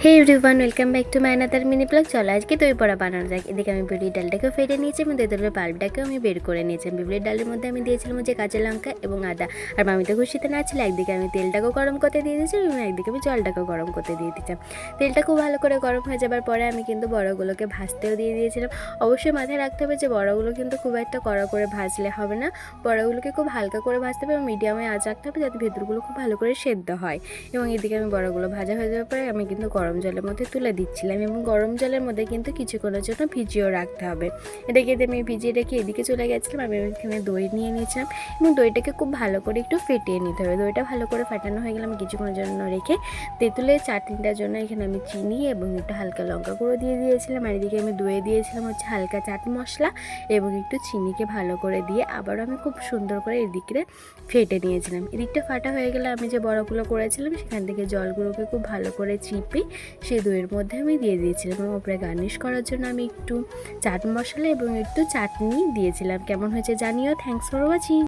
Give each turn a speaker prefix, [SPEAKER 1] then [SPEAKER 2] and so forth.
[SPEAKER 1] Hey everyone welcome back to my another mini blog. चलो आज के দই বড়া বানানো যাক। এদিকে আমি বিউলির ডালটাকেও ফেটে নিয়েছি এবং দইয়ের পাল্পটাকেও আমি বের করে নিয়েছি। বিউলির ডালের মধ্যে আমি দিয়েছিলাম যে কাঁচা লঙ্কা এবং আদা, আর আমি তো খুশিতে না ছিল, একদিকে আমি তেলটাকেও গরম করতে দিয়ে দিয়েছিলাম এবং একদিকে আমি জলটাকেও গরম করতে দিয়ে দিয়েছিলাম। তেলটা খুব ভালো করে গরম হয়ে যাবার পরে আমি কিন্তু বড়াগুলোকে ভাজতেও দিয়ে দিয়েছিলাম। অবশ্যই মাথায় রাখতে হবে যে বড়াগুলো কিন্তু খুব একটা কড়া করে ভাজলে হবে না, বড়াগুলোকে খুব হালকা করে ভাজতে হবে এবং মিডিয়ামে আঁচ রাখতে হবে যাতে ভেতরগুলো খুব ভালো করে সেদ্ধ হয়। এবং এদিকে আমি বড়াগুলো ভাজা হয়ে যাওয়ার পরে আমি কিন্তু গরম জলের মধ্যে তুলে দিচ্ছিলাম এবং গরম জলের মধ্যে কিন্তু কিছুক্ষণের জন্য ভিজিয়েও রাখতে হবে। এটাকে আমি ভিজিয়ে রেখে এদিকে চলে গেছিলাম। আমি এখানে দই নিয়ে নিয়েছিলাম এবং দইটাকে খুব ভালো করে একটু ফেটিয়ে নিতে হবে। দইটা ভালো করে ফাটানো হয়ে গেলে আমি কিছুক্ষণের জন্য রেখে তেঁতুলের চাটনিটার জন্য এখানে আমি চিনি এবং একটু হালকা লঙ্কা গুঁড়ো দিয়ে দিয়েছিলাম। আর এদিকে আমি দইয়ে দিয়েছিলাম হচ্ছে হালকা চাট মশলা এবং একটু চিনিকে ভালো করে দিয়ে আবারও আমি খুব সুন্দর করে এদিকে ফেটে নিয়েছিলাম। এদিকটা ফাটা হয়ে গেলে আমি যে বড়াগুলো করেছিলাম সেখান থেকে জলগুলোকে খুব ভালো করে চিপে সেই দইয়ের মধ্যে আমি দিয়ে দিয়েছিলাম এবং উপরে গার্নিশ করার জন্য আমি একটু চাট মশলা এবং একটু চাটনি দিয়েছিলাম। কেমন হয়েছে জানিও। Thanks for watching.